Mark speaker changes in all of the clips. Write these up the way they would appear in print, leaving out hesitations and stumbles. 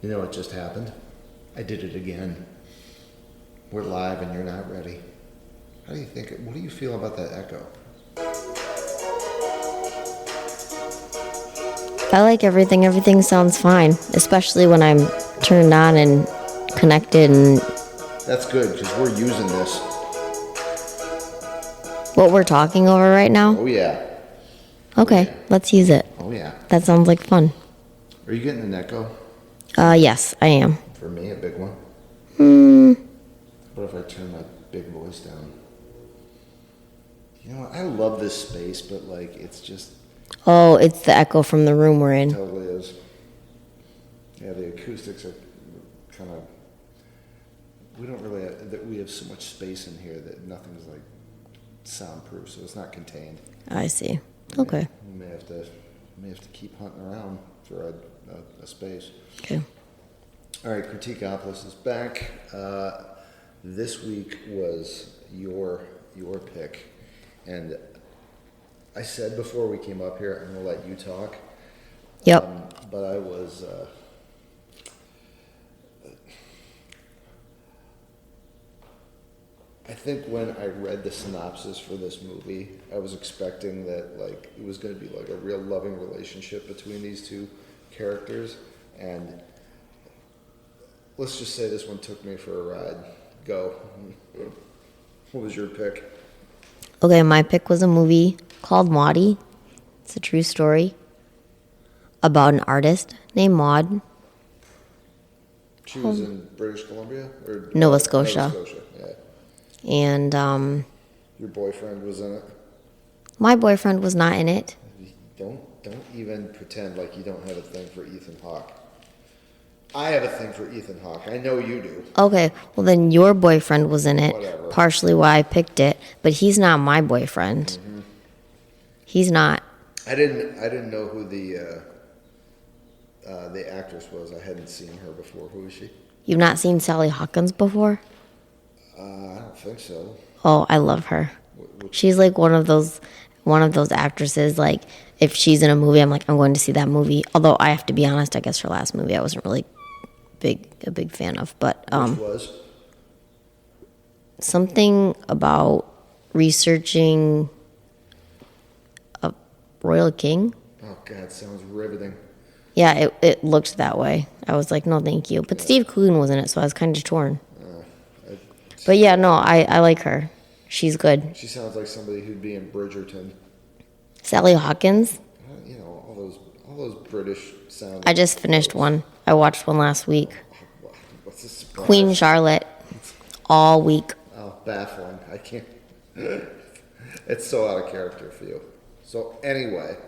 Speaker 1: You know what just happened? I did it again. We're live and you're not ready. How do you think? What do you feel about that echo?
Speaker 2: I like everything. Everything sounds fine, especially when I'm turned on and connected. And
Speaker 1: That's good because we're using this.
Speaker 2: what we're talking over right now?
Speaker 1: Oh yeah.
Speaker 2: Okay,
Speaker 1: yeah.
Speaker 2: let's use it.
Speaker 1: Oh yeah.
Speaker 2: That sounds like fun.
Speaker 1: Are you getting an echo?
Speaker 2: Yes, I am.
Speaker 1: For me, a big one. What if I turn my big voice down? You know what? I love this space, but like it's just
Speaker 2: Oh, it's the echo from the room we're in.
Speaker 1: totally is. Yeah, the acoustics are kind of. We don't really. We have so much space in here that nothing's like soundproof, so it's not contained.
Speaker 2: I see. Okay.
Speaker 1: We may have to keep hunting around for a space.
Speaker 2: Okay.
Speaker 1: All right, Critique-Opolis is back. This week was your pick, and I said before we came up here, I'm gonna let you talk.
Speaker 2: Yep.
Speaker 1: But I was. I think when I read the synopsis for this movie, I was expecting that like it was going to be like a real loving relationship between these two characters, and let's just say this one took me for a ride. Go. What was your pick?
Speaker 2: Okay, my pick was a movie called Maudie. It's a true story about an artist named Maud.
Speaker 1: She was in British Columbia or
Speaker 2: Nova Scotia.
Speaker 1: Nova Scotia, yeah.
Speaker 2: And
Speaker 1: Your boyfriend was in it.
Speaker 2: my boyfriend was not in it.
Speaker 1: Don't even pretend like you don't have a thing for Ethan Hawke. I have a thing for Ethan Hawke. I know you do.
Speaker 2: Okay, well then your boyfriend was in it.
Speaker 1: Whatever.
Speaker 2: Partially why I picked it, but he's not my boyfriend.
Speaker 1: Mm-hmm.
Speaker 2: He's not.
Speaker 1: I didn't know who the actress was. I hadn't seen her before. Who is she?
Speaker 2: You've not seen Sally Hawkins before?
Speaker 1: I don't think so.
Speaker 2: Oh, I love her. She's like one of those actresses. Like if she's in a movie, I'm like, I'm going to see that movie. Although I have to be honest, I guess her last movie I wasn't really a big fan of. But
Speaker 1: Which was?
Speaker 2: something about researching a royal king.
Speaker 1: Oh God, sounds riveting.
Speaker 2: Yeah, it looked that way. I was like, no, thank you. But
Speaker 1: Yeah.
Speaker 2: Steve Coogan was in it, so I was kind of torn. But yeah, no, I like her. She's good.
Speaker 1: She sounds like somebody who'd be in Bridgerton.
Speaker 2: Sally Hawkins.
Speaker 1: You know, all those British sounds.
Speaker 2: I just finished one. I watched one last week.
Speaker 1: What's this surprise?
Speaker 2: Queen Charlotte. All week.
Speaker 1: Oh, baffling. I can't. It's so out of character for you. So anyway.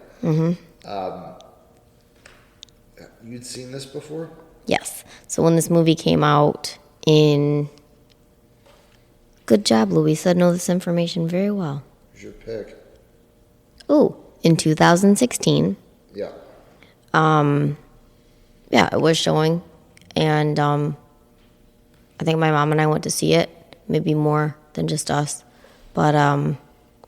Speaker 1: You'd seen this before?
Speaker 2: Yes. So when this movie came out in... Good job, Louisa. Know this information very well.
Speaker 1: Who's your pick?
Speaker 2: Ooh, in 2016.
Speaker 1: Yeah.
Speaker 2: Yeah, it was showing. And I think my mom and I went to see it. Maybe more than just us. But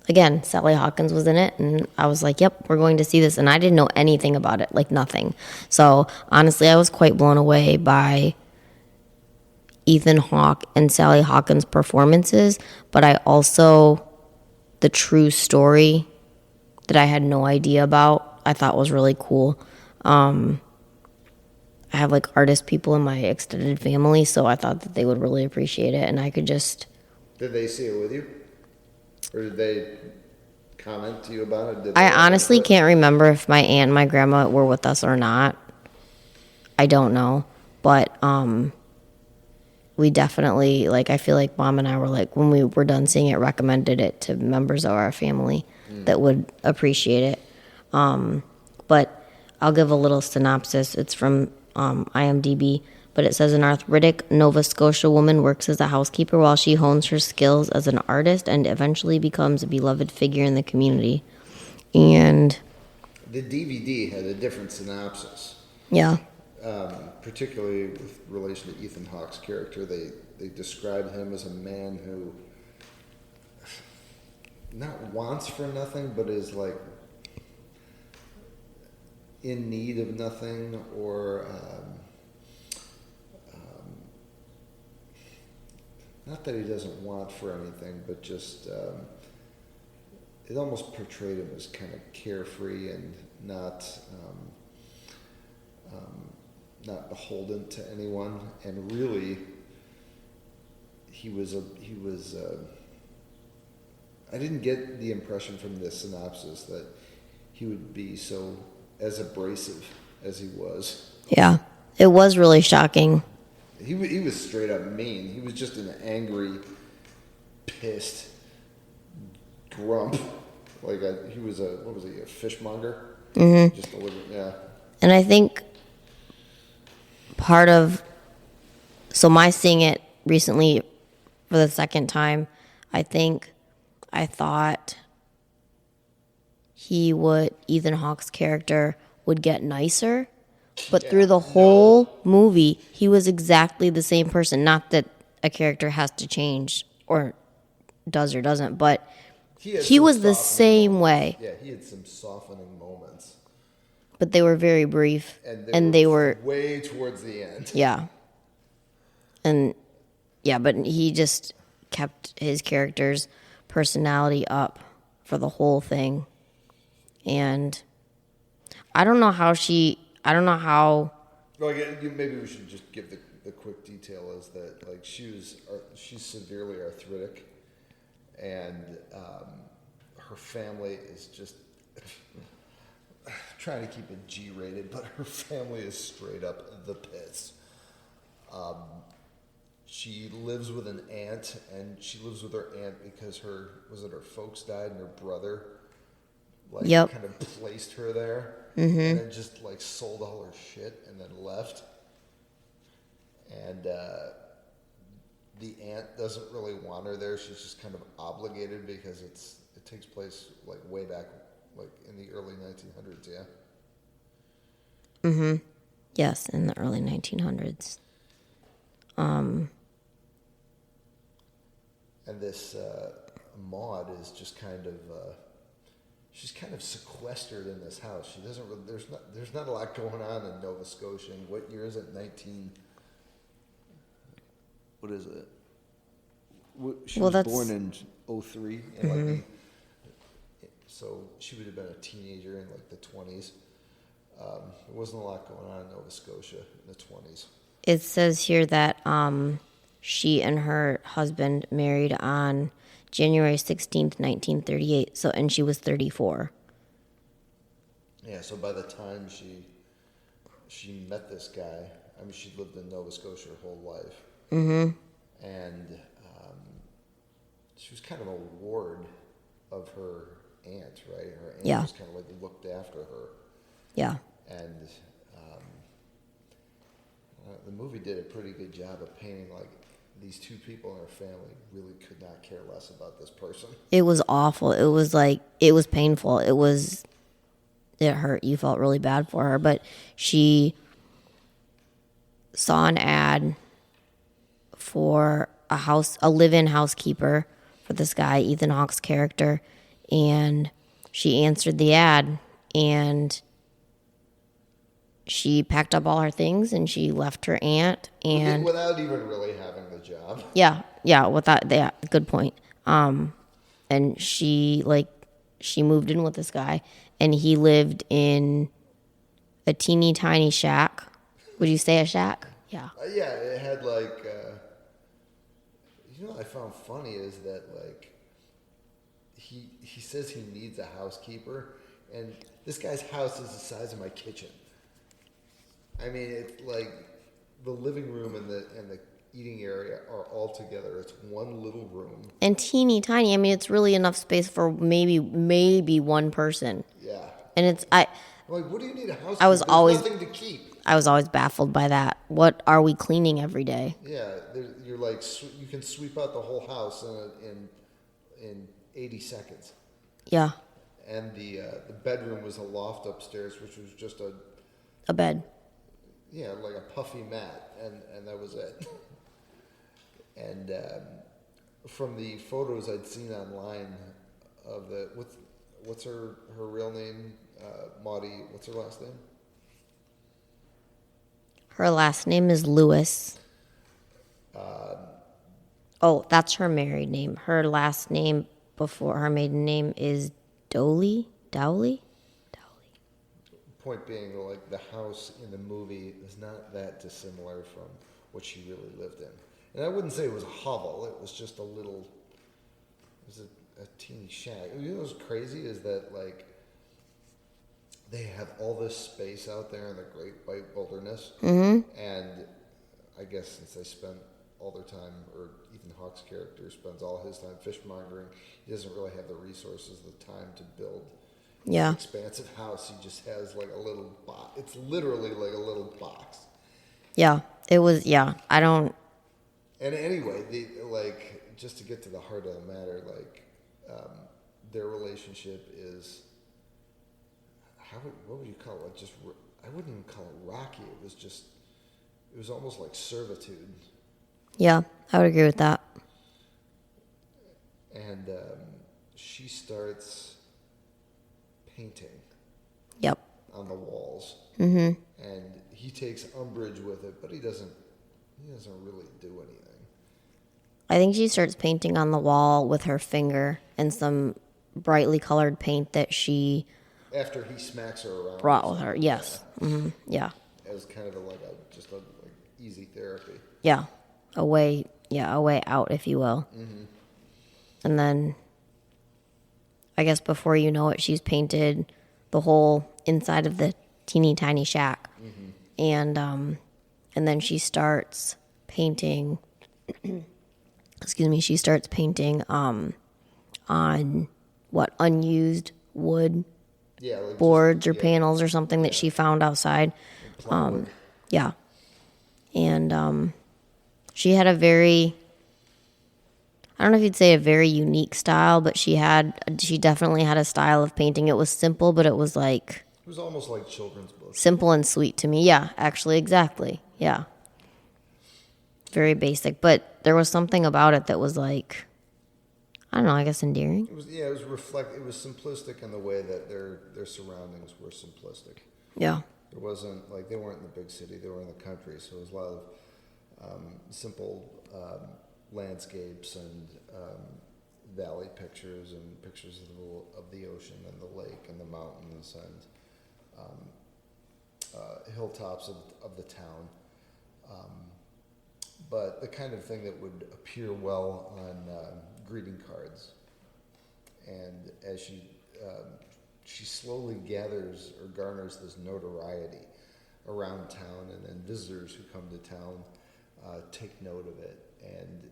Speaker 2: again, Sally Hawkins was in it. And I was like, yep, we're going to see this. And I didn't know anything about it. Like nothing. So honestly, I was quite blown away by Ethan Hawke and Sally Hawkins' performances, but I also, the true story that I had no idea about, I thought was really cool. I have like artist people in my extended family, so I thought that they would really appreciate it, and I could just...
Speaker 1: Did they see it with you? Or did they comment to you about it?
Speaker 2: I honestly can't remember if my aunt and my grandma were with us or not. I don't know, but we definitely, like, I feel like Mom and I were like, when we were done seeing it, recommended it to members of our family that would appreciate it. But I'll give a little synopsis. It's from IMDb, but it says an arthritic Nova Scotia woman works as a housekeeper while she hones her skills as an artist and eventually becomes a beloved figure in the community. And
Speaker 1: the DVD had a different synopsis.
Speaker 2: yeah.
Speaker 1: Particularly with relation to Ethan Hawke's character, they described him as a man who not wants for nothing, but is like in need of nothing, or not that he doesn't want for anything, but just it almost portrayed him as kind of carefree and not beholden to anyone, and really he was I didn't get the impression from this synopsis that he would be so as abrasive as he was.
Speaker 2: Yeah, it was really shocking.
Speaker 1: He was straight up mean. He was just an angry, pissed grump. Like he was a fishmonger? Mm-hmm. Just yeah.
Speaker 2: And I think so my seeing it recently for the second time, I thought Ethan Hawke's character would get nicer, but through the whole movie, he was exactly the same person. Not that a character has to change or does or doesn't, but he was the same way.
Speaker 1: Yeah, he had some softening moments.
Speaker 2: But they were very brief. And they were
Speaker 1: way towards the end.
Speaker 2: Yeah. And yeah, but he just kept his character's personality up for the whole thing. And I don't know how.
Speaker 1: Well, maybe we should just give the quick detail is that like she's severely arthritic, and her family is just trying to keep it G-rated, but her family is straight up the pits. She lives with an aunt, and she lives with her aunt because her folks died and her brother kind of placed her there, and then just like sold all her shit and then left. And the aunt doesn't really want her there. She's just kind of obligated because it takes place like way back, like in the early 1900s. Yeah.
Speaker 2: Mm-hmm. Yes, in the early 1900s.
Speaker 1: And this Maud is just kind of she's kind of sequestered in this house. She doesn't really, there's not a lot going on in Nova Scotia. And what year is it? What is it? She was born in 2003, and so she would have been a teenager in like the 20s. There wasn't a lot going on in Nova Scotia in the 20s.
Speaker 2: It says here that she and her husband married on January 16th, 1938. And she was 34.
Speaker 1: Yeah, so by the time she met this guy, I mean, she'd lived in Nova Scotia her whole life. Mm-hmm. And she was kind of a ward of her aunt, right? Her aunt just kind of like looked after her.
Speaker 2: Yeah.
Speaker 1: And the movie did a pretty good job of painting like these two people in her family really could not care less about this person.
Speaker 2: It was awful. It was painful. It hurt. You felt really bad for her, but she saw an ad for a live-in housekeeper for this guy, Ethan Hawke's character, and she answered the ad, and she packed up all her things and she left her aunt and
Speaker 1: without even really having the job.
Speaker 2: Yeah, good point. And she moved in with this guy, and he lived in a teeny tiny shack. Would you say a shack? Yeah.
Speaker 1: Yeah, it had like what I found funny is that like he says he needs a housekeeper, and this guy's house is the size of my kitchen. I mean, it's like the living room and the eating area are all together. It's one little room.
Speaker 2: And teeny tiny. I mean, it's really enough space for maybe one person.
Speaker 1: Yeah.
Speaker 2: And
Speaker 1: like, what do you need a housekeeper?
Speaker 2: There's
Speaker 1: nothing to keep.
Speaker 2: I was always baffled by that. What are we cleaning every day?
Speaker 1: Yeah, you're like you can sweep out the whole house in 80 seconds.
Speaker 2: Yeah.
Speaker 1: And the bedroom was a loft upstairs, which was just
Speaker 2: a bed.
Speaker 1: Yeah, like a puffy mat, and that was it. And from the photos I'd seen online of what's her real name? Maudie. What's her last name?
Speaker 2: Her last name is Lewis. Oh, that's her married name. Her last name before her maiden name is Dowley. Dowley.
Speaker 1: Point being, like, the house in the movie is not that dissimilar from what she really lived in. And I wouldn't say it was a hovel. It was just it was a teeny shack. You know what's crazy is that, like, they have all this space out there in the Great White Wilderness. Mm-hmm. And I guess since they spent all their time, or Ethan Hawke's character spends all his time fishmongering, he doesn't really have the resources, the time to build an expansive house. He just has like a little box. It's literally like a little box.
Speaker 2: Yeah, it was. Yeah, I don't.
Speaker 1: And anyway, just to get to the heart of the matter, their relationship is what would you call it? I wouldn't even call it rocky. It was almost like servitude.
Speaker 2: Yeah, I would agree with that.
Speaker 1: And she starts painting.
Speaker 2: Yep.
Speaker 1: On the walls.
Speaker 2: Mm-hmm.
Speaker 1: And he takes umbrage with it, but he doesn't really do anything.
Speaker 2: I think she starts painting on the wall with her finger and some brightly colored paint that she
Speaker 1: after he smacks her around.
Speaker 2: Brought with her, yes. Yeah. Mm-hmm. Yeah.
Speaker 1: It was kind of like easy therapy.
Speaker 2: Yeah. A way out, if you will. Mm-hmm. And then, I guess before you know it, she's painted the whole inside of the teeny tiny shack. Mm-hmm. And then she starts painting, she starts painting on unused wood boards or panels or something that she found outside. Yeah. And she had a very, I don't know if you'd say a very unique style, but she definitely had a style of painting. It was simple, but it was like...
Speaker 1: It was almost like children's books.
Speaker 2: Simple and sweet to me. Yeah, actually, exactly. Yeah. Very basic, but there was something about it that was like, I don't know, I guess endearing.
Speaker 1: It was simplistic in the way that their surroundings were simplistic.
Speaker 2: Yeah.
Speaker 1: It wasn't like they weren't in the big city, they were in the country, so it was a lot of simple landscapes and valley pictures and pictures of the ocean and the lake and the mountains and hilltops of the town. But the kind of thing that would appear well on greeting cards. And as she slowly gathers or garners this notoriety around town, and then visitors who come to town take note of it, and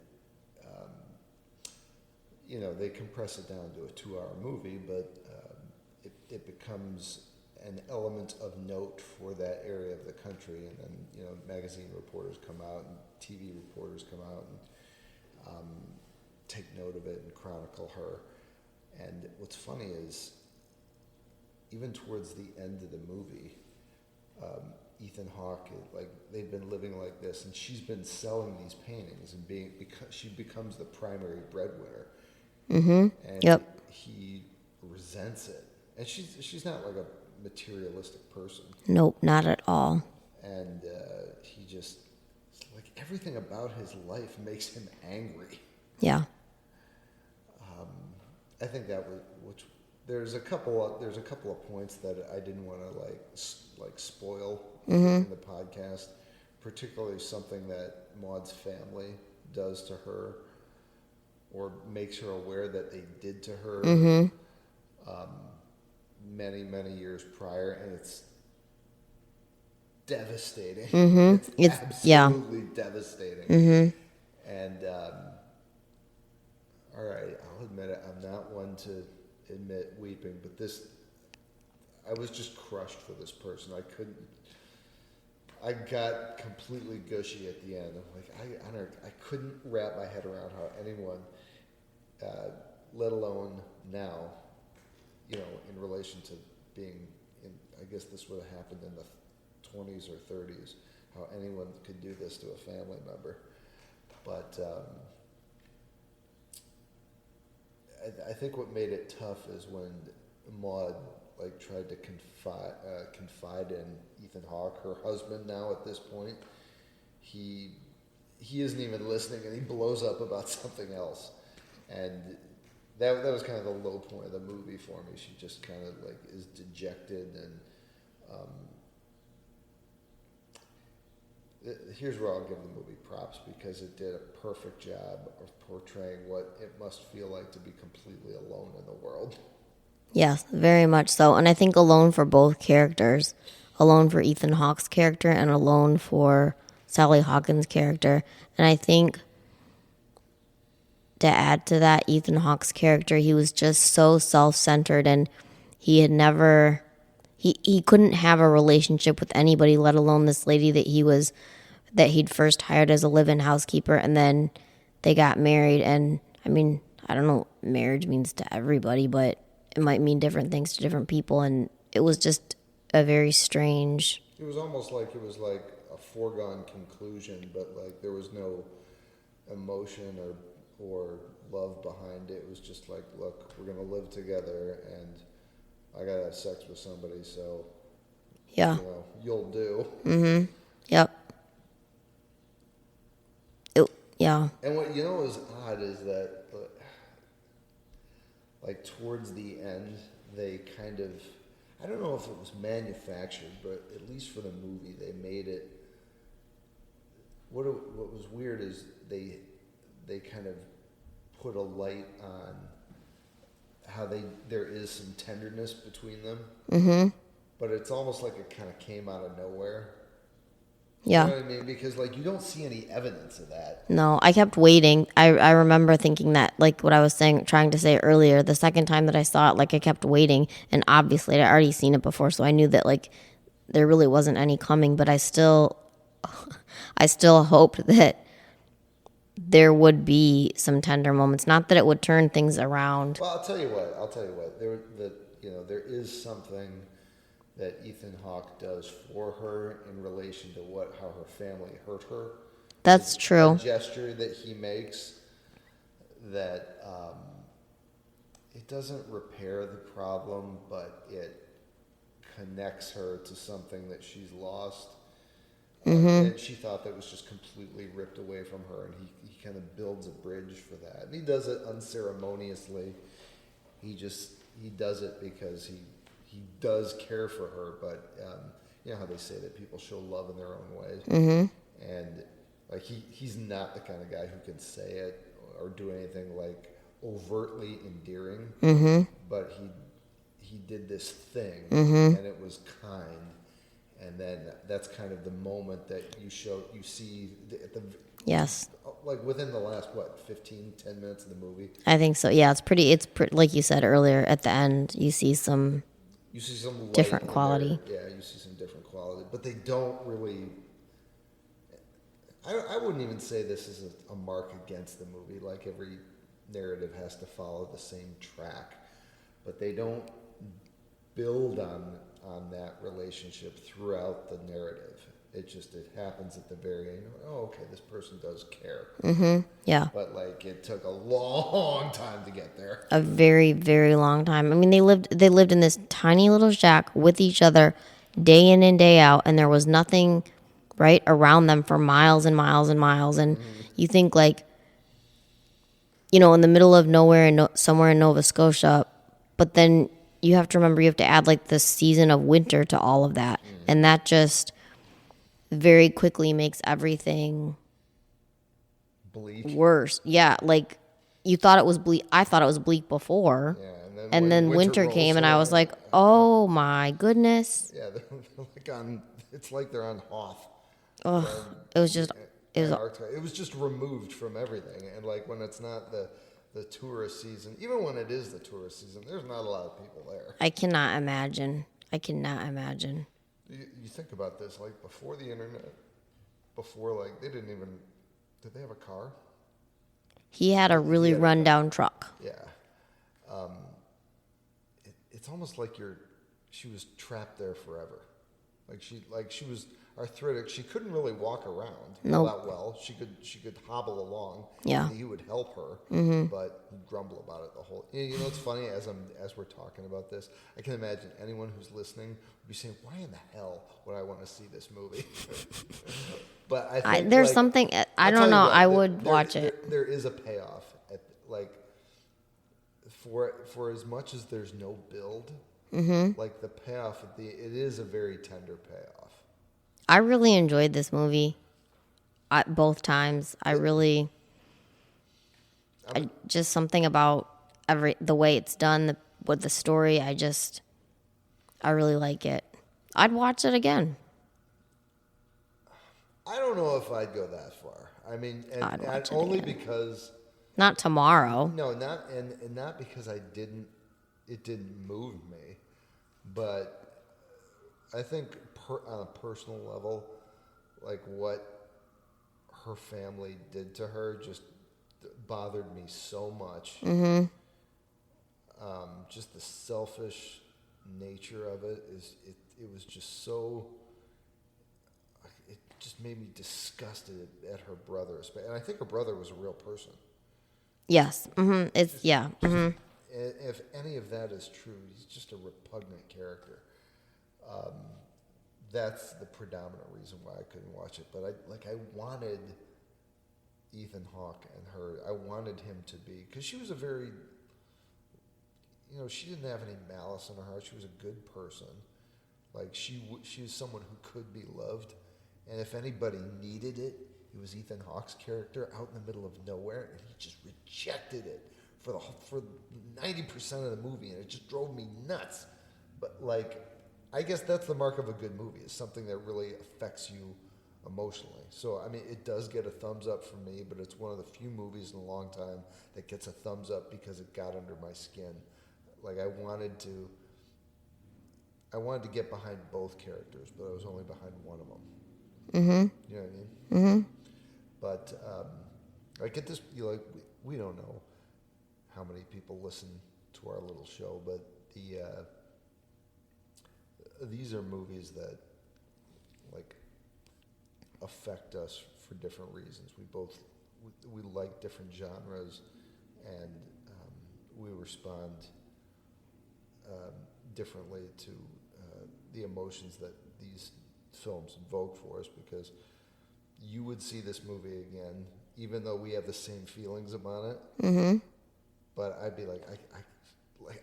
Speaker 1: they compress it down to a 2-hour movie, but it becomes an element of note for that area of the country, and then magazine reporters come out and TV reporters come out and take note of it and chronicle her. And what's funny is, even towards the end of the movie, Ethan Hawke, they've been living like this, and she's been selling these paintings, and she becomes the primary breadwinner. Mm-hmm. And he resents it, and she's not like a materialistic person.
Speaker 2: Nope, not at all.
Speaker 1: And he just everything about his life makes him angry.
Speaker 2: Yeah.
Speaker 1: I think that was there's a couple of points that I didn't want to spoil in the podcast, particularly something that Maud's family does to her or makes her aware that they did to her many, many years prior, and it's devastating. Mm-hmm. It's absolutely devastating. Mm-hmm. And all right, I'll admit it, I'm not one to admit weeping, but I was just crushed for this person. I got completely gushy at the end. I'm like, I couldn't wrap my head around how anyone, let alone now, in relation to being I guess this would have happened in the 20s or 30s, how anyone could do this to a family member. But I think what made it tough is when Maud tried to confide in Ethan Hawke, her husband now at this point. He he isn't even listening, and he blows up about something else, and that was kind of the low point of the movie for me. She just kind of like is dejected, and here's where I'll give the movie props, because it did a perfect job of portraying what it must feel like to be completely alone in the world.
Speaker 2: Yes, very much so. And I think alone for both characters, alone for Ethan Hawke's character and alone for Sally Hawkins' character. And I think to add to that, Ethan Hawke's character, he was just so self-centered, and he had never, he couldn't have a relationship with anybody, let alone this lady that he'd first hired as a live-in housekeeper, and then they got married. And I mean, I don't know what marriage means to everybody, but it might mean different things to different people, and it was just a very strange.
Speaker 1: It was almost like it was like a foregone conclusion, but like there was no emotion or love behind it. It was just like, look, we're gonna live together, and I gotta have sex with somebody, so
Speaker 2: Yeah.
Speaker 1: you'll do.
Speaker 2: Yep. Yeah.
Speaker 1: And what is odd is that, like towards the end, they kind of, I don't know if it was manufactured, but at least for the movie, they made it. What was weird is they kind of put a light on how there is some tenderness between them, but it's almost like it kind of came out of nowhere.
Speaker 2: Yeah.
Speaker 1: You know what I mean? Because like you don't see any evidence of that.
Speaker 2: No, I kept waiting. I remember thinking that, like what I was trying to say earlier, the second time that I saw it, like I kept waiting, and obviously I'd already seen it before, so I knew that like there really wasn't any coming, but I still hoped that there would be some tender moments, not that it would turn things around.
Speaker 1: Well, I'll tell you what. There is something that Ethan Hawke does for her in relation to how her family hurt her.
Speaker 2: That's true.
Speaker 1: A gesture that he makes that it doesn't repair the problem, but it connects her to something that she's lost. And she thought that was just completely ripped away from her, and he kind of builds a bridge for that. And he does it unceremoniously. He does it because he does care for her, but you know how they say that people show love in their own ways, and like he's not the kind of guy who can say it or do anything like overtly endearing, but he did this thing, and it was kind, and then that's kind of the moment that you see at the
Speaker 2: Yes.
Speaker 1: like within the last 10 minutes of the movie.
Speaker 2: I think so. Yeah, it's pretty like you said earlier, at the end you see some
Speaker 1: light
Speaker 2: different quality.
Speaker 1: Yeah, you see some different quality, but they don't really. I wouldn't even say this is a mark against the movie. Like every narrative has to follow the same track, but they don't build on that relationship throughout the narrative. It happens at the very end. Oh, okay, this person does care.
Speaker 2: Yeah.
Speaker 1: But like it took a long time to get there.
Speaker 2: A very, very long time. I mean, they lived in this tiny little shack with each other day in and day out, and there was nothing right around them for miles and miles and miles. And you think like, in the middle of nowhere, somewhere in Nova Scotia, but then you have to remember you have to add like the season of winter to all of that, and that just very quickly makes everything
Speaker 1: Bleak.
Speaker 2: worse. Yeah, like you thought it was bleak. I thought it was bleak before.
Speaker 1: Yeah,
Speaker 2: and then winter came, and I was like, "Oh my goodness!"
Speaker 1: Yeah, it's like they're on Hoth.
Speaker 2: Oh, it was
Speaker 1: just removed from everything, and like when it's not the tourist season, even when it is the tourist season, there's not a lot of people there.
Speaker 2: I cannot imagine.
Speaker 1: You think about this, like before the internet, like did they have a car?
Speaker 2: He had a really run-down truck.
Speaker 1: Yeah. It's almost like she was trapped there forever. Like she was arthritic. She couldn't really walk around
Speaker 2: Nope.
Speaker 1: that well. She could hobble along.
Speaker 2: Yeah.
Speaker 1: And he would help her, but he'd grumble about it the whole. You know, it's funny as we're talking about this. I can imagine anyone who's listening would be saying, "Why in the hell would I want to see this movie?" But I think
Speaker 2: there's
Speaker 1: like,
Speaker 2: something, I
Speaker 1: I'll
Speaker 2: don't
Speaker 1: tell you
Speaker 2: know,
Speaker 1: what,
Speaker 2: I would watch it.
Speaker 1: There is a payoff at like for as much as there's no build. Like the payoff it is a very tender payoff.
Speaker 2: I really enjoyed this movie both times. Just something about the way it's done, with the story. I really like it. I'd watch it again.
Speaker 1: I don't know if I'd go that far. I mean, and only because
Speaker 2: not tomorrow.
Speaker 1: No, not because it didn't move me, but I think on a personal level, like what her family did to her just bothered me so much. Just the selfish nature of it it was just so. It just made me disgusted at her brother, and I think her brother was a real person.
Speaker 2: Yes. It's
Speaker 1: just,
Speaker 2: yeah.
Speaker 1: If any of that is true, he's just a repugnant character. That's the predominant reason why I couldn't watch it. But I wanted Ethan Hawke and her. I wanted him to be, because she was a very, she didn't have any malice in her heart. She was a good person. Like she was someone who could be loved, and if anybody needed it, it was Ethan Hawke's character out in the middle of nowhere, and he just rejected it for 90% of the movie, and it just drove me nuts. But I guess that's the mark of a good movie, is something that really affects you emotionally. So I mean, it does get a thumbs up from me, but it's one of the few movies in a long time that gets a thumbs up because it got under my skin. Like I wanted to get behind both characters, but I was only behind one of them. You know what I mean? But at this, we don't know how many people listen to our little show, but these are movies that affect us for different reasons. We like different genres, and we respond differently to the emotions that these films invoke for us, because you would see this movie again, even though we have the same feelings about it. But I'd be like,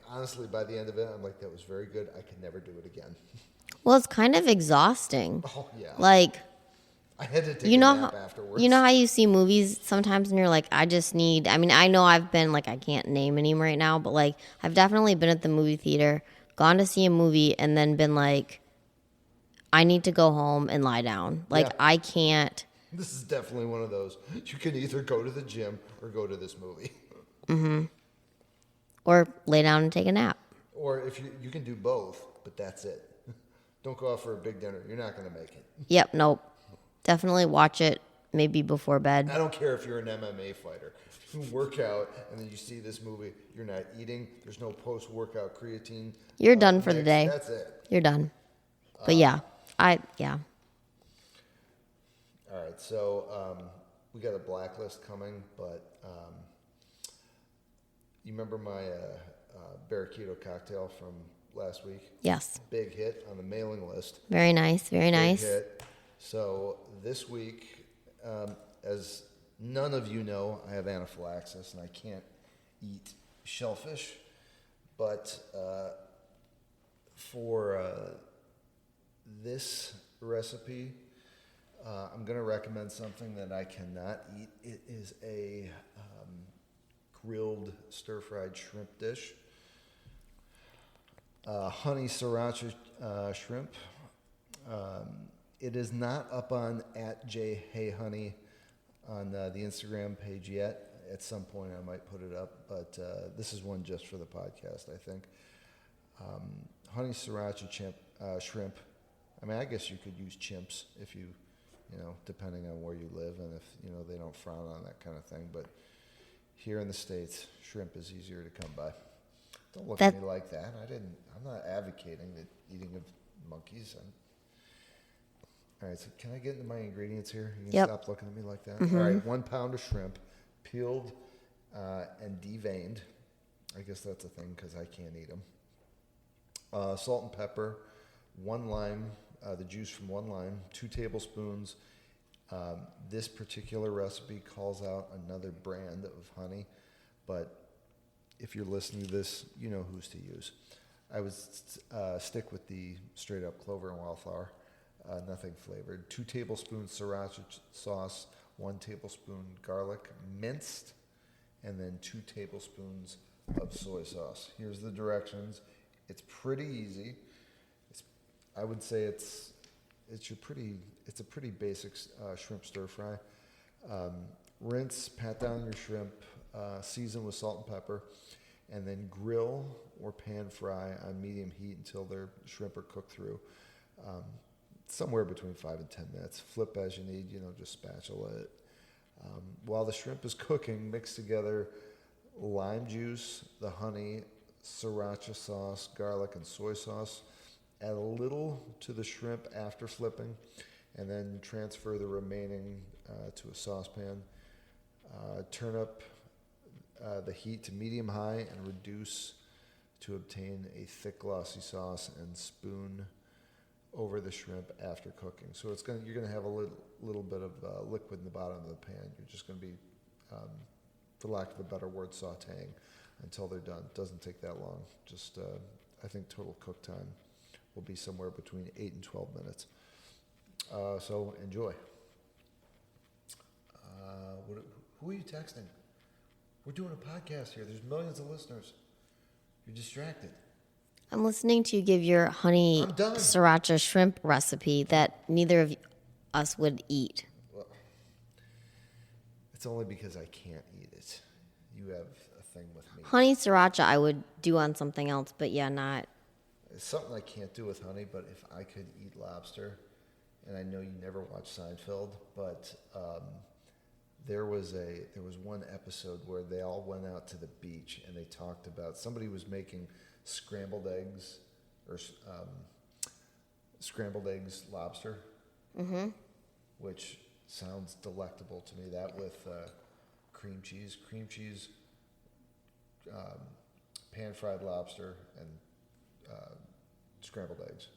Speaker 1: honestly, by the end of it, I'm like, that was very good. I could never do it again.
Speaker 2: Well, it's kind of exhausting.
Speaker 1: Oh yeah.
Speaker 2: I
Speaker 1: had to take a nap afterwards.
Speaker 2: You know how you see movies sometimes and you're like, I know I've been I can't name any right now, but I've definitely been at the movie theater, gone to see a movie, and then been like, I need to go home and lie down.
Speaker 1: Yeah.
Speaker 2: I can't.
Speaker 1: This is definitely one of those. You can either go to the gym or go to this movie.
Speaker 2: Or lay down and take a nap.
Speaker 1: Or if you can do both, but that's it. Don't go out for a big dinner. You're not going to make it.
Speaker 2: Yep, nope. Definitely watch it maybe before bed.
Speaker 1: I don't care if you're an MMA fighter. If you work out and then you see this movie, you're not eating. There's no post-workout creatine.
Speaker 2: You're done for the day.
Speaker 1: That's it.
Speaker 2: You're done. But yeah.
Speaker 1: All right, so we got a Blacklist coming, but you remember my Barracuda cocktail from last week?
Speaker 2: Yes.
Speaker 1: Big hit on the mailing list.
Speaker 2: Very nice, very nice.
Speaker 1: Big hit. So this week, as none of you know, I have anaphylaxis and I can't eat shellfish. But for this recipe, I'm going to recommend something that I cannot eat. It is a grilled stir-fried shrimp dish. Honey sriracha shrimp. It is not up on @JHeyHoney on the Instagram page yet. At some point I might put it up, but this is one just for the podcast, I think. Honey sriracha shrimp. I mean, I guess you could use chimps if you depending on where you live and if, they don't frown on that kind of thing. But here in the States, shrimp is easier to come by. Don't look at me like that. I'm not advocating the eating of monkeys. right, so can I get into my ingredients here? You can
Speaker 2: Yep.
Speaker 1: stop looking at me like that. All right, 1 pound of shrimp, peeled and deveined. I guess that's a thing because I can't eat them. Salt and pepper, 1 lime, the juice from 1 lime, 2 tablespoons. This particular recipe calls out another brand of honey, but if you're listening to this, you know whose to use. I would stick with the straight up clover and wildflower, nothing flavored. 2 tablespoons sriracha sauce, 1 tablespoon garlic minced, and then 2 tablespoons of soy sauce. Here's the directions. It's pretty easy. I would say it's a pretty basic shrimp stir fry. Rinse, pat down your shrimp, season with salt and pepper, and then grill or pan fry on medium heat until their shrimp are cooked through. Somewhere between 5 and 10 minutes. Flip as you need, just spatula it. While the shrimp is cooking, mix together lime juice, the honey, sriracha sauce, garlic, and soy sauce. Add a little to the shrimp after flipping, and then transfer the remaining to a saucepan. Turn up the heat to medium-high and reduce to obtain a thick, glossy sauce, and spoon over the shrimp after cooking. So you're going to have a little bit of liquid in the bottom of the pan. You're just going to be, for lack of a better word, sautéing until they're done. It doesn't take that long. Just I think total cook time will be somewhere between 8 and 12 minutes. So enjoy. Who are you texting? We're doing a podcast here. There's millions of listeners. You're distracted.
Speaker 2: I'm listening to you give your honey
Speaker 1: I'm done.
Speaker 2: sriracha shrimp recipe that neither of us would eat.
Speaker 1: Well, it's only because I can't eat it. You have a thing with me.
Speaker 2: Honey sriracha I would do on something else, but yeah, not.
Speaker 1: It's something I can't do with honey, but if I could eat lobster, and I know you never watched Seinfeld, but there was one episode where they all went out to the beach and they talked about somebody was making scrambled eggs lobster, which sounds delectable to me. That with cream cheese, pan fried lobster, and scrambled eggs.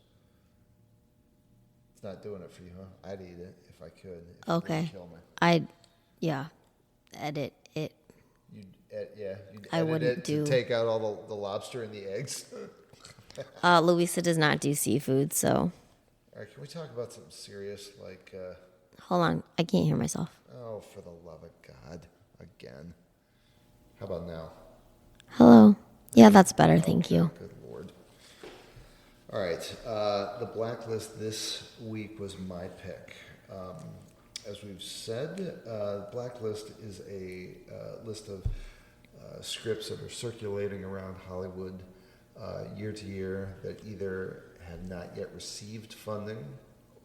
Speaker 1: It's not doing it for you, huh? I'd eat it if I could. If it
Speaker 2: Okay.
Speaker 1: wouldn't kill me.
Speaker 2: Edit it.
Speaker 1: You'd edit
Speaker 2: I wouldn't
Speaker 1: it to
Speaker 2: do-
Speaker 1: take out all the lobster and the eggs.
Speaker 2: Louisa does not do seafood, so
Speaker 1: All right, can we talk about something serious? Like,
Speaker 2: hold on. I can't hear myself.
Speaker 1: oh, for the love of God, again. How about now?
Speaker 2: Hello. Yeah, that's better. Thank you.
Speaker 1: Good Lord. All right, the Blacklist this week was my pick. As we've said, Blacklist is a list of scripts that are circulating around Hollywood year to year that either have not yet received funding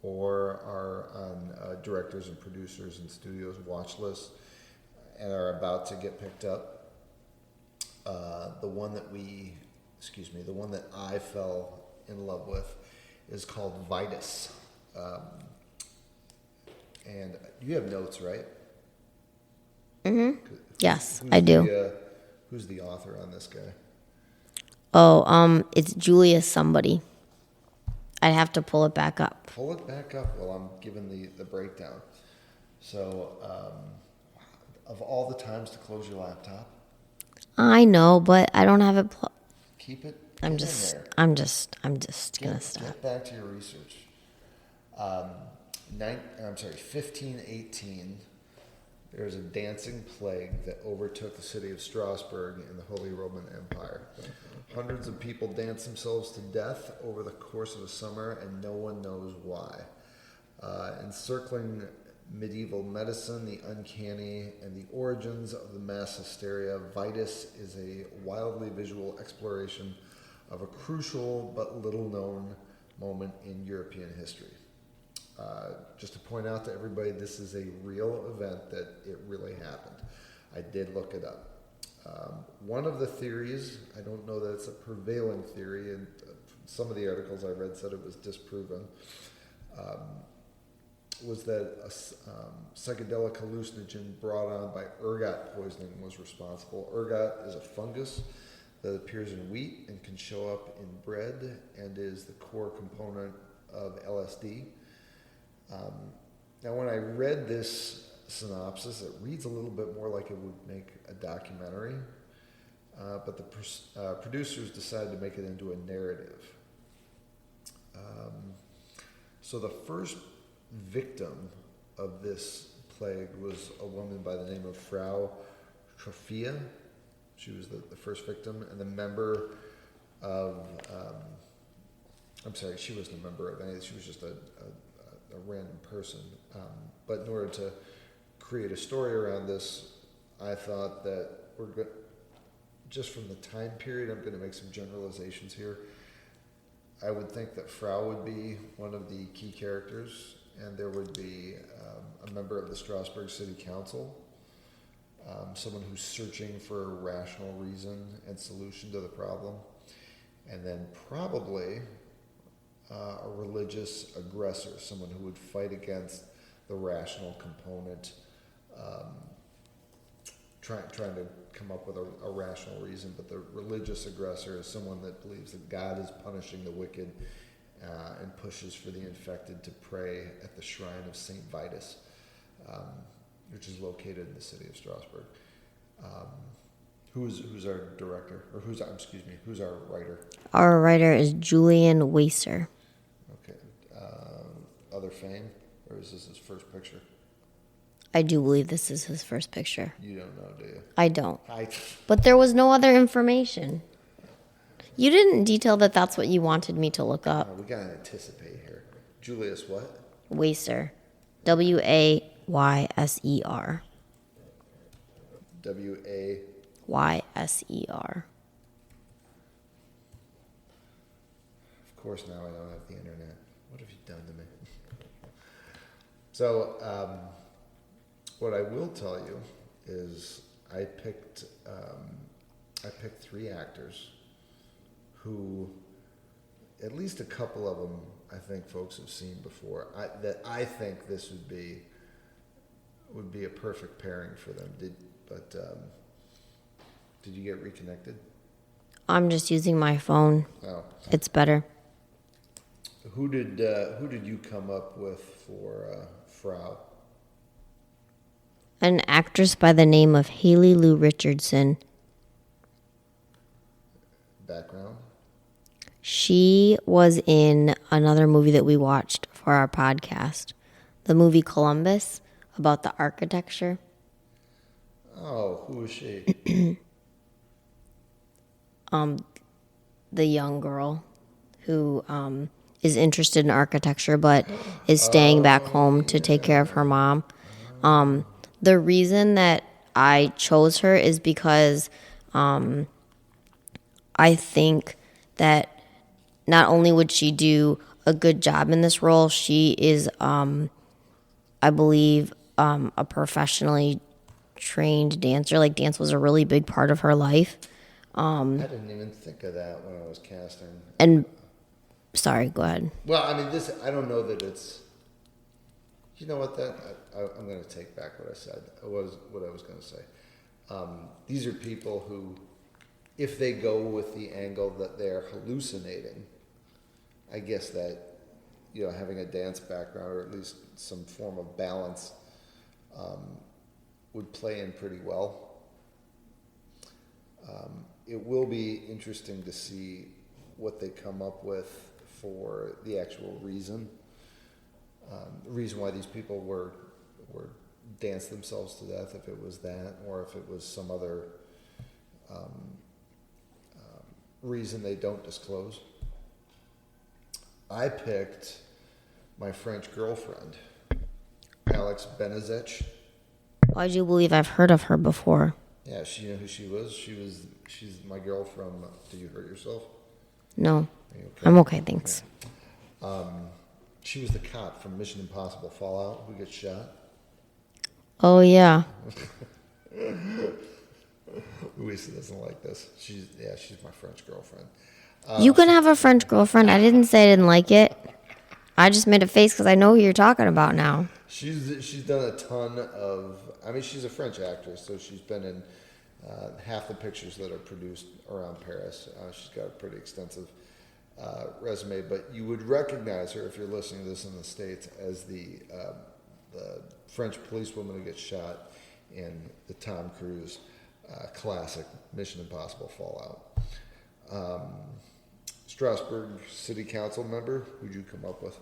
Speaker 1: or are on directors and producers and studios' watch lists and are about to get picked up. The one that I fell in love with is called VITUS. And you have notes, right?
Speaker 2: Yes, I do.
Speaker 1: Who's the author on this guy?
Speaker 2: Oh, it's Julius somebody. I'd have to pull it back up.
Speaker 1: Pull it back up while I'm giving the breakdown. So, of all the times to close your laptop,
Speaker 2: I know, but I don't have it.
Speaker 1: keep it.
Speaker 2: I'm
Speaker 1: in
Speaker 2: just
Speaker 1: there.
Speaker 2: gonna stop.
Speaker 1: Get back to your research. 1518, there was a dancing plague that overtook the city of Strasbourg in the Holy Roman Empire. Hundreds of people danced themselves to death over the course of a summer, and no one knows why. Encircling medieval medicine, the uncanny, and the origins of the mass hysteria, VITUS is a wildly visual exploration of a crucial but little-known moment in European history. Just to point out to everybody, this is a real event that it really happened. I did look it up. One of the theories, I don't know that it's a prevailing theory, and some of the articles I read said it was disproven, was that a psychedelic hallucinogen brought on by ergot poisoning was responsible. Ergot is a fungus that appears in wheat and can show up in bread and is the core component of LSD. Now, when I read this synopsis, it reads a little bit more like it would make a documentary, but the producers decided to make it into a narrative. So the first victim of this plague was a woman by the name of Frau Trophia. She was the first victim, and the member of, she wasn't a member of any, she was just a random person. But in order to create a story around this, I thought that just from the time period, I'm going to make some generalizations here. I would think that Frau would be one of the key characters, and there would be a member of the Strasbourg City Council, someone who's searching for a rational reason and solution to the problem, and then probably a religious aggressor, someone who would fight against the rational component, trying to come up with a rational reason, but the religious aggressor is someone that believes that God is punishing the wicked and pushes for the infected to pray at the shrine of Saint Vitus, which is located in the city of Strasbourg. Who's our director, or who's our writer?
Speaker 2: Our writer is Julian Wacer.
Speaker 1: Okay. Other fame, or is this his first picture?
Speaker 2: I do believe this is his first picture.
Speaker 1: You don't know, do you?
Speaker 2: I don't. But there was no other information. You didn't detail that that's what you wanted me to look up.
Speaker 1: We gotta anticipate here. Julius what?
Speaker 2: Wacer. Wayser. Yser.
Speaker 1: Of course, now I don't have the internet. What have you done to me? So, what I will tell you is I picked 3 actors who, at least a couple of them, I think folks have seen before. I think this would be a perfect pairing for them. Did you get reconnected?
Speaker 2: I'm just using my phone.
Speaker 1: Oh,
Speaker 2: It's better.
Speaker 1: who did you come up with for Frau?
Speaker 2: An actress by the name of Haley Lou Richardson.
Speaker 1: Background?
Speaker 2: She was in another movie that we watched for our podcast, the movie Columbus, about the architecture.
Speaker 1: Oh, who is she?
Speaker 2: The young girl who is interested in architecture but is staying back home to take care of her mom. The reason that I chose her is because I think that not only would she do a good job in this role, she is, I believe, a professionally trained dancer. Like, dance was a really big part of her life.
Speaker 1: I didn't even think of that when I was casting.
Speaker 2: And, sorry, go ahead.
Speaker 1: Well, I mean, I don't know that it's, you know what, I'm going to take back what I said, what I was going to say. These are people who, if they go with the angle that they're hallucinating, I guess that, having a dance background or at least some form of balance would play in pretty well. It will be interesting to see what they come up with for the actual reason. The reason why these people were danced themselves to death, if it was that, or if it was some other reason they don't disclose. I picked my French girlfriend, Alex Benazet.
Speaker 2: Why do you believe I've heard of her before?
Speaker 1: Yeah, you know who she was? She's my girl from Did You Hurt Yourself?
Speaker 2: No.
Speaker 1: Okay?
Speaker 2: I'm okay, thanks.
Speaker 1: Yeah. She was the cop from Mission Impossible Fallout who gets shot.
Speaker 2: Oh, yeah.
Speaker 1: Louisa doesn't like this. She's my French girlfriend.
Speaker 2: You can have a French girlfriend. I didn't say I didn't like it. I just made a face because I know who you're talking about now.
Speaker 1: She's done a ton of. I mean, she's a French actress, so she's been in half the pictures that are produced around Paris. She's got a pretty extensive resume, but you would recognize her if you're listening to this in the States as the French policewoman who gets shot in the Tom Cruise classic Mission Impossible Fallout. Strasbourg City Council member, who'd you come up with?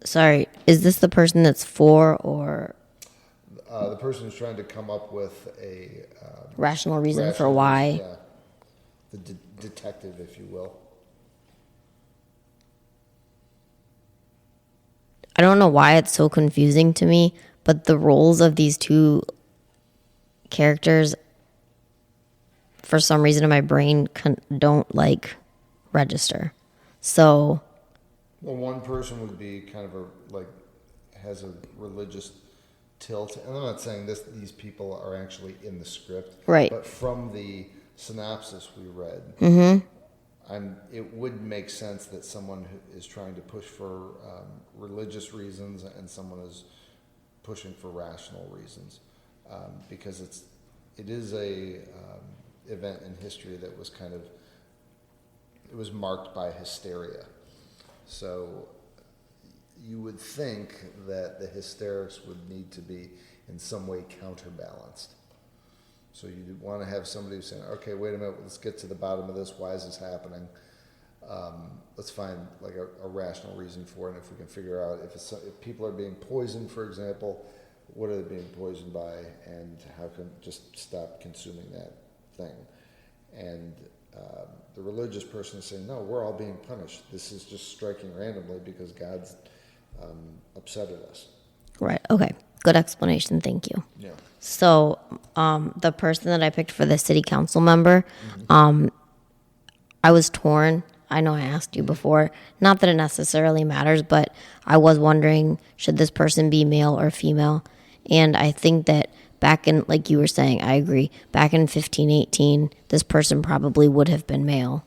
Speaker 2: Sorry, is this the person that's for or
Speaker 1: The person who's trying to come up with a
Speaker 2: rational reason for
Speaker 1: rational
Speaker 2: why?
Speaker 1: reason, yeah. The detective, if you will.
Speaker 2: I don't know why it's so confusing to me, but the roles of these two characters, for some reason in my brain, don't like register. So,
Speaker 1: Well, one person would be kind of has a religious tilt, and I'm not saying these people are actually in the script,
Speaker 2: right.
Speaker 1: But from the synopsis we read, it would make sense that someone who is trying to push for religious reasons and someone is pushing for rational reasons, because it is a event in history that was it was marked by hysteria. So you would think that the hysterics would need to be in some way counterbalanced. So you'd want to have somebody who's saying, okay, wait a minute, let's get to the bottom of this. Why is this happening? Let's find like a rational reason for it. And if we can figure out if people are being poisoned, for example, what are they being poisoned by, and how can just stop consuming that thing? And the religious person is saying, no, we're all being punished. This is just striking randomly because God's upset at us.
Speaker 2: Right. Okay. Good explanation. Thank you.
Speaker 1: Yeah.
Speaker 2: So, the person that I picked for the city council member, I was torn. I know I asked you before. Not that it necessarily matters, but I was wondering, should this person be male or female? And I think that back in, like you were saying, I agree. Back in 1518, this person probably would have been male.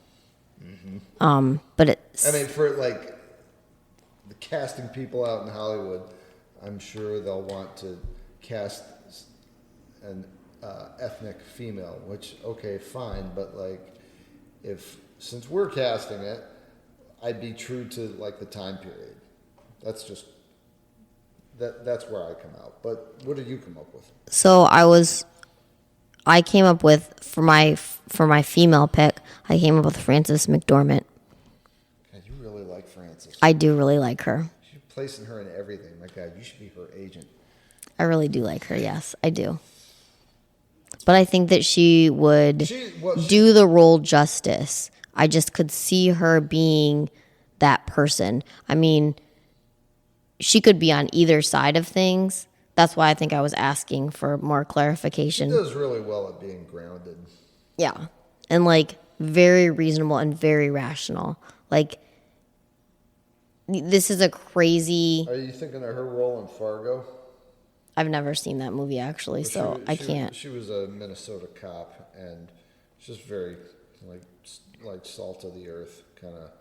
Speaker 2: But it's...
Speaker 1: I mean, for like the casting people out in Hollywood, I'm sure they'll want to cast an ethnic female, which, okay, fine, but like since we're casting it, I'd be true to like the time period. That's just that's where I come out. But what did you come up with?
Speaker 2: So I came up with for my female pick, I came up with Frances McDormand.
Speaker 1: God, you really like Frances.
Speaker 2: I do really like her.
Speaker 1: You're placing her in everything. My God, you should be her agent.
Speaker 2: I really do like her. Yes, I do. But I think that she would do the role justice. I just could see her being that person. I mean, she could be on either side of things. That's why I think I was asking for more clarification.
Speaker 1: She does really well at being grounded.
Speaker 2: Yeah. And like very reasonable and very rational. Like, this is a crazy...
Speaker 1: Are you thinking of her role in Fargo?
Speaker 2: I've never seen that movie, actually, so I can't.
Speaker 1: She was a Minnesota cop, and just very, like salt of the earth, kind of.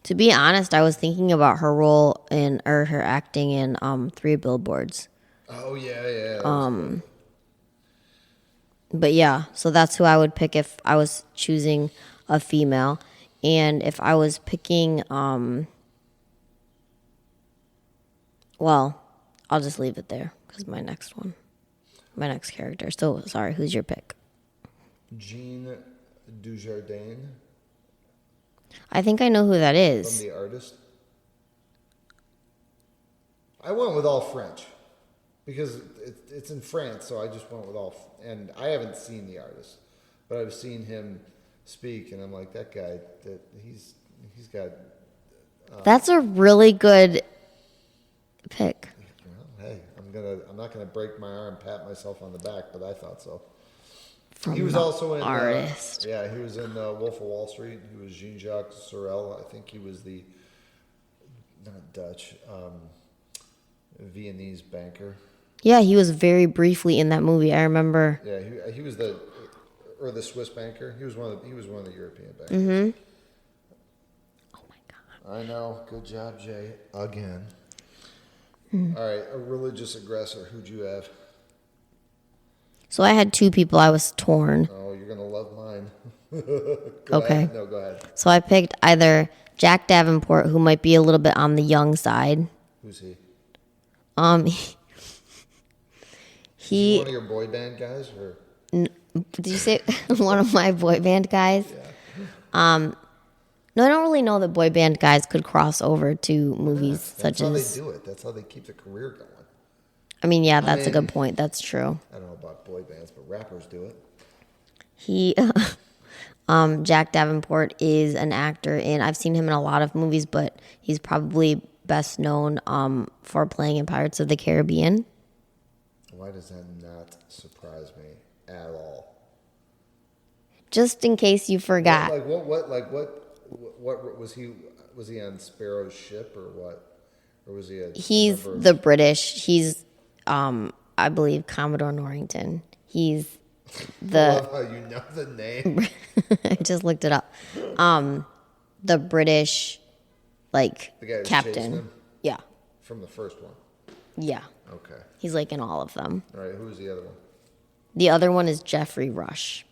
Speaker 2: To be honest, I was thinking about her role or her acting in 3 Billboards.
Speaker 1: Oh, yeah.
Speaker 2: But yeah, so that's who I would pick if I was choosing a female. And if I was picking, well, I'll just leave it there because my next character. So, sorry, who's your pick?
Speaker 1: Jean Dujardin.
Speaker 2: I think I know who that is.
Speaker 1: From The Artist. I went with all French because it's in France, so I just went with all. And I haven't seen The Artist, but I've seen him speak, and I'm like, that guy, that he's got.
Speaker 2: That's a really good pick.
Speaker 1: Well, hey, I'm not gonna break my arm, pat myself on the back, but I thought so.
Speaker 2: From
Speaker 1: He was also in
Speaker 2: Artist.
Speaker 1: he was in Wolf of Wall Street. He was Jean-Jacques Sorel. I think he was the not Dutch, Viennese banker.
Speaker 2: Yeah, he was very briefly in that movie. I remember.
Speaker 1: Yeah, he was the or the Swiss banker. He was one of the European bankers.
Speaker 2: Mm-hmm. Oh my God.
Speaker 1: I know. Good job, Jay. Again.
Speaker 2: Mm.
Speaker 1: All right, a religious aggressor. Who'd you have?
Speaker 2: So I had two people I was torn.
Speaker 1: Oh, you're gonna love mine. Go
Speaker 2: Okay.
Speaker 1: ahead. No, go ahead.
Speaker 2: So I picked either Jack Davenport, who might be a little bit on the young side.
Speaker 1: Who's he?
Speaker 2: He
Speaker 1: Is he one of your boy band guys, or?
Speaker 2: Did you say one of my boy band guys?
Speaker 1: Yeah.
Speaker 2: No, I don't really know that boy band guys could cross over to movies such as.
Speaker 1: That's how they do it. That's how they keep the career going.
Speaker 2: I mean, yeah, that's a good point. That's true.
Speaker 1: I don't know about boy bands, but rappers do it.
Speaker 2: Jack Davenport is an actor, and I've seen him in a lot of movies, but he's probably best known for playing in Pirates of the Caribbean.
Speaker 1: Why does that not surprise me at all?
Speaker 2: Just in case you forgot.
Speaker 1: What was he? Was he on Sparrow's ship or what? Or was he?
Speaker 2: He's the British. He's, I believe, Commodore Norrington. He's the.
Speaker 1: I love how you know the name.
Speaker 2: I just looked it up. The British,
Speaker 1: The guy who's chasing
Speaker 2: captain.
Speaker 1: him?
Speaker 2: Yeah.
Speaker 1: From the first one.
Speaker 2: Yeah.
Speaker 1: Okay.
Speaker 2: He's in all of them.
Speaker 1: All right. Who's the other one?
Speaker 2: The other one is Jeffrey Rush.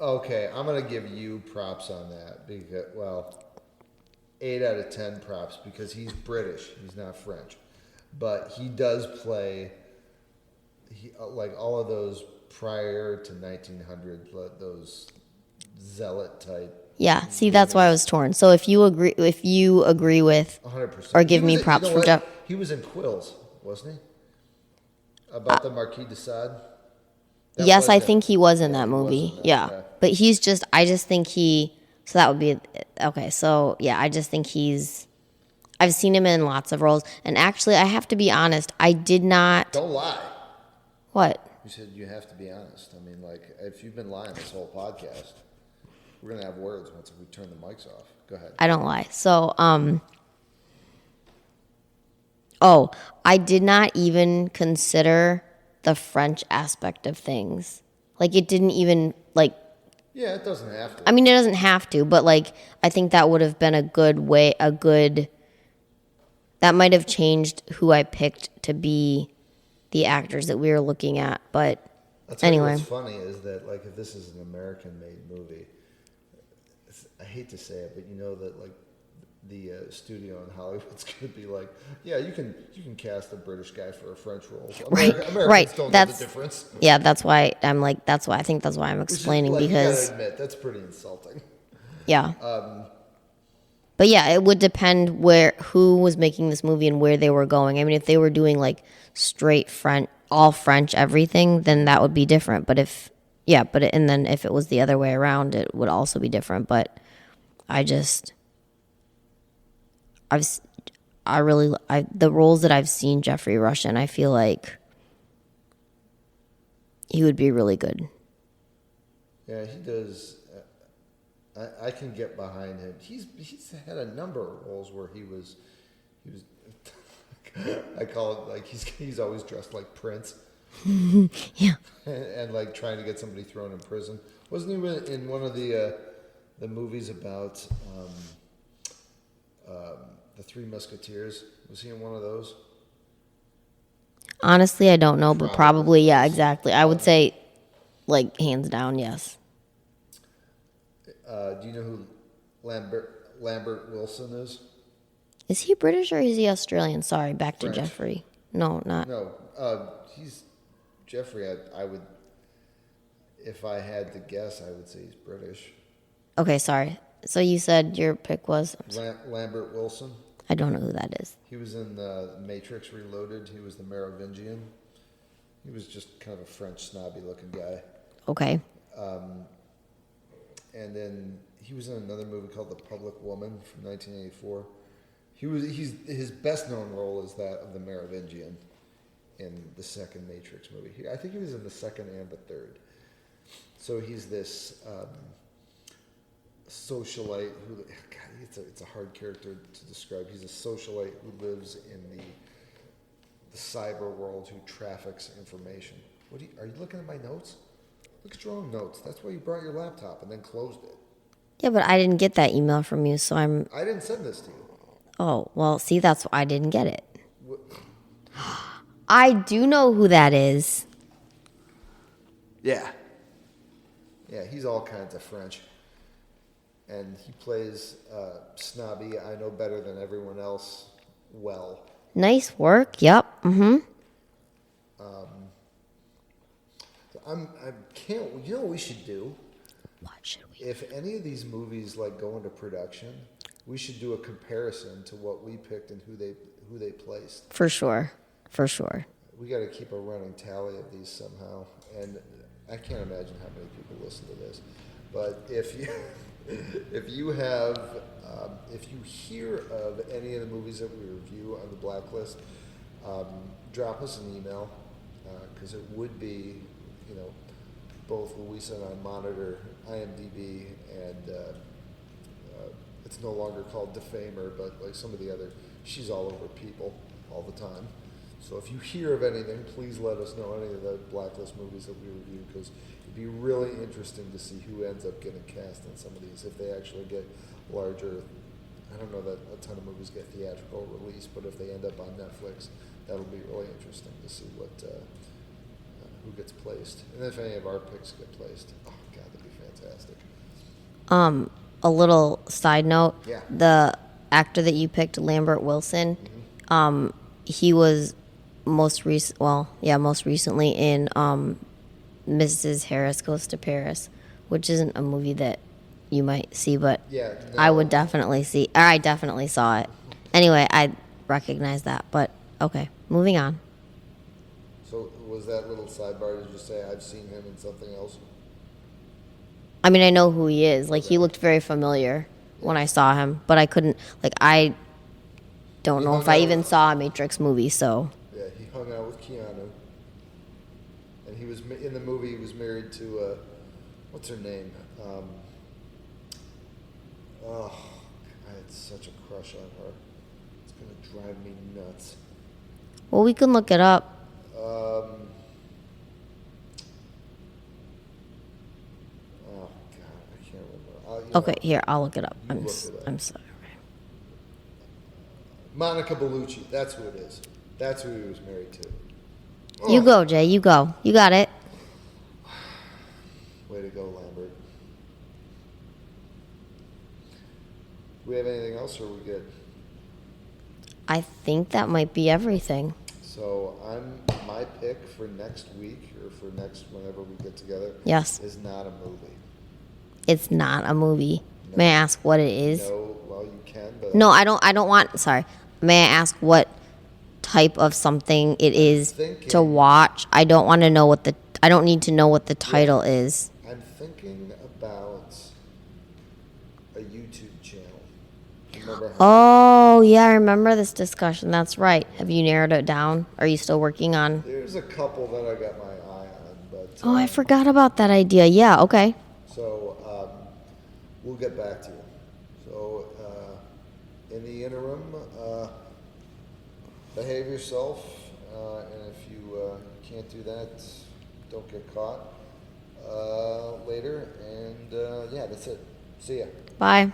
Speaker 1: Okay, I'm gonna give you props on that because 8 out of 10 props because he's British. He's not French, but he does play. Like all of those prior to 1900, those zealot type.
Speaker 2: Yeah. See, that's why I was torn. So if you agree with,
Speaker 1: 100%,
Speaker 2: or give me props for Jeff.
Speaker 1: He was in Quills, wasn't he? About the Marquis de Sade.
Speaker 2: Yes, I think he was in that movie. Yeah.
Speaker 1: Okay.
Speaker 2: But I just think so that would be, okay. So yeah, I just think I've seen him in lots of roles. And actually, I have to be honest, I did not.
Speaker 1: Don't lie.
Speaker 2: What?
Speaker 1: You said you have to be honest. I mean, if you've been lying this whole podcast, we're going to have words once we turn the mics off. Go ahead.
Speaker 2: I don't lie. So, I did not even consider the French aspect of things. It didn't even,
Speaker 1: Yeah, it doesn't have to.
Speaker 2: I mean, it doesn't have to, but, I think that would have been that might have changed who I picked to be the actors that we were looking at. But anyway.
Speaker 1: What's funny is that, if this is an American-made movie, I hate to say it, but you know that, the studio in Hollywood's going to be yeah, you can cast a British guy for a French role. Americans don't know the difference.
Speaker 2: Yeah, that's why I'm that's why I'm explaining because
Speaker 1: you gotta admit, that's pretty insulting.
Speaker 2: Yeah. But yeah, it would depend who was making this movie and where they were going. I mean, if they were doing straight French, all French everything, then that would be different. But then if it was the other way around, it would also be different. But the roles that I've seen Jeffrey Rush in, I feel like he would be really good.
Speaker 1: Yeah, he does. I can get behind him. He's had a number of roles where he was. I call it he's always dressed like Prince.
Speaker 2: Yeah.
Speaker 1: And trying to get somebody thrown in prison. Wasn't he in one of the movies about the Three Musketeers? Was he in one of those?
Speaker 2: Honestly, I don't know, but probably, yeah, exactly. I would say, hands down, yes.
Speaker 1: Do you know who Lambert Wilson is?
Speaker 2: Is he British or is he Australian? Sorry, back
Speaker 1: French.
Speaker 2: to Jeffrey. No, not.
Speaker 1: No, he's Jeffrey. I would, if I had to guess, I would say he's British.
Speaker 2: Okay, sorry. So you said your pick was
Speaker 1: Lambert Wilson.
Speaker 2: I don't know who that is.
Speaker 1: He was in Matrix Reloaded. He was the Merovingian. He was just kind of a French snobby looking guy.
Speaker 2: Okay.
Speaker 1: And then he was in another movie called The Public Woman from 1984. His best known role is that of the Merovingian in the second Matrix movie. I think he was in the second and the third. So he's this socialite who, God, it's a hard character to describe. He's a socialite who lives in the cyber world, who traffics information. Are you looking at my notes? Look at your own notes. That's why you brought your laptop and then closed it.
Speaker 2: Yeah, but I didn't get that email from you, so I'm.
Speaker 1: I didn't send this to you.
Speaker 2: Oh, well, see, that's why I didn't get it.
Speaker 1: What?
Speaker 2: I do know who that is.
Speaker 1: Yeah. Yeah, he's all kinds of French. And he plays snobby, I know better than everyone else well.
Speaker 2: Nice work. Yep. Mm-hmm.
Speaker 1: I can't, you know what we should do?
Speaker 2: What should we?
Speaker 1: If any of these movies like go into production, we should do a comparison to what we picked and who they placed.
Speaker 2: For sure. For sure.
Speaker 1: We got to keep a running tally of these somehow, and I can't imagine how many people listen to this. But if you if you hear of any of the movies that we review on the Blacklist, drop us an email because it would be, you know, both Louisa and I monitor IMDb, and it's no longer called Defamer, but like some of the other, she's all over people all the time. So if you hear of anything, please let us know any of the Blacklist movies that we review, because it'd be really interesting to see who ends up getting cast in some of these, if they actually get larger. I don't know that a ton of movies get theatrical release, but if they end up on Netflix, that'll be really interesting to see what who gets placed, and if any of our picks get placed. Oh God, that'd be fantastic.
Speaker 2: A little side note.
Speaker 1: Yeah.
Speaker 2: The actor that you picked, Lambert Wilson, he was most recently in Mrs. Harris Goes to Paris, which isn't a movie that you might see, but
Speaker 1: Yeah, no.
Speaker 2: I would definitely see. Or I definitely saw it. Anyway, I recognize that, but okay, moving on.
Speaker 1: So was that little sidebar? Did you say I've seen him in something else?
Speaker 2: I mean, I know who he is. Like, he looked very familiar when I saw him, but I couldn't, like, I don't know if I even saw a Matrix movie, so.
Speaker 1: Yeah, he hung out with Keanu, and he was in the movie. He was married to what's her name? I had such a crush on her. It's gonna drive me nuts.
Speaker 2: Well, we can look it up.
Speaker 1: Oh God, I can't remember.
Speaker 2: Okay, here, I'll look it up.
Speaker 1: You look it up.
Speaker 2: I'm sorry.
Speaker 1: Monica Bellucci. That's who it is. That's who he was married to.
Speaker 2: You go, Jay. You go. You got it.
Speaker 1: Way to go, Lambert. Do we have anything else, or are we good?
Speaker 2: I think that might be everything.
Speaker 1: So my pick for next week, or for next whenever we get together,
Speaker 2: Yes.
Speaker 1: is not a movie.
Speaker 2: It's not a movie.
Speaker 1: No.
Speaker 2: May I ask what it is?
Speaker 1: No, well you can, but
Speaker 2: No, I don't want. Sorry. May I ask what type of something it is to watch? I don't want to know what the. I don't need to know what the title is.
Speaker 1: I'm thinking about a YouTube channel. Remember how
Speaker 2: Oh yeah, I remember this discussion. That's right. Have you narrowed it down? Are you still working on?
Speaker 1: there's a couple that I got my eye on, but
Speaker 2: Oh, I forgot about that idea. Yeah. Okay.
Speaker 1: so we'll get back to you. So in the interim, behave yourself, and if you can't do that, don't get caught later. And yeah, that's it. See ya.
Speaker 2: Bye.